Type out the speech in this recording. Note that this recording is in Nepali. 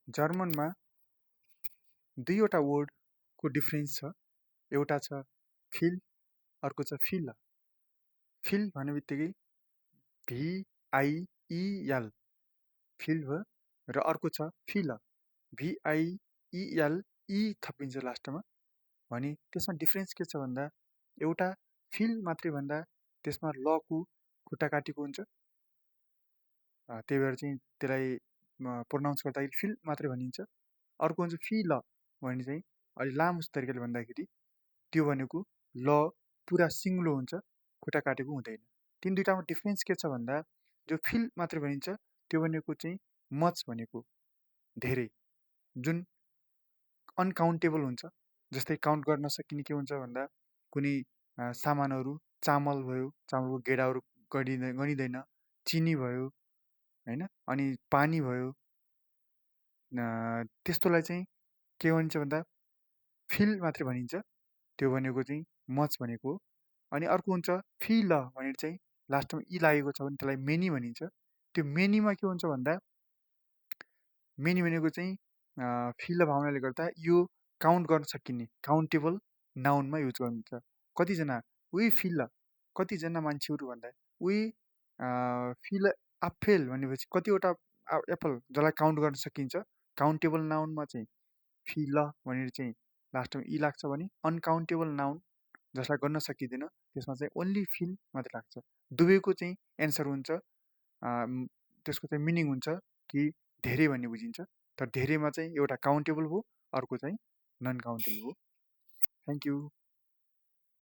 जर्मनमा दुईवटा वर्डको डिफ्रेन्स छ। एउटा छ फिल, अर्को छ फिल। फिल भन्ने बित्तिकै VIEL फिल भयो, र अर्को छ फिल VIEL ई थपिन्छ लास्टमा। भने त्यसमा डिफ्रेन्स के छ भन्दा एउटा फिल मात्रै भन्दा त्यसमा लको खुट्टा काटेको हुन्छ, त्यही भएर चाहिँ त्यसलाई प्रोनाउन्स गर्दाखेरि फिल मात्रै भनिन्छ। अर्को हुन्छ फिल भने चाहिँ अलि लामो तरिकाले भन्दाखेरि त्यो भनेको ल पुरा सिङ्लो हुन्छ, खुट्टा काटेको हुँदैन। तिन दुईटामा डिफ्रेन्स के छ भन्दा जो फिल मात्रै भनिन्छ त्यो भनेको चाहिँ मच भनेको धेरै, जुन अनकाउन्टेबल हुन्छ। जस्तै काउन्ट गर्न सकिने के हुन्छ भन्दा कुनै सामानहरू चामल भयो, चामलको गेडाहरू गनिँदैन, चिनी भयो होइन, अनि पानी भयो, त्यस्तोलाई चाहिँ के भनिन्छ भन्दा फिल मात्रै भनिन्छ, त्यो भनेको चाहिँ मच भनेको हो। अनि अर्को हुन्छ फिल भनेर चाहिँ लास्टमा ई लागेको छ भने त्यसलाई मेनी भनिन्छ। त्यो मेनीमा के हुन्छ भन्दा मेनी भनेको चाहिँ फिल भावनाले गर्दा यो काउन्ट गर्न सकिने काउन्टेबल नाउनमा युज गर्नुहुन्छ। कतिजना उही फिल, कतिजना मान्छेहरू भन्दा उही फिल आफेल भनेपछि कतिवटा एप्पल जसलाई काउन्ट गर्न सकिन्छ, काउन्टेबल नाउनमा चाहिँ फिल भनेर चाहिँ लास्टमा ई लाग्छ भने अनकाउन्टेबल नाउन जसलाई गर्न सकिँदैन त्यसमा चाहिँ ओन्ली फिल मात्रै लाग्छ। दुवैको चाहिँ एन्सर हुन्छ, त्यसको चाहिँ मिनिङ हुन्छ कि धेरै भन्ने बुझिन्छ। तर धेरैमा चाहिँ एउटा काउन्टेबल हो, अर्को चाहिँ नन काउन्टेबल हो। Thank you.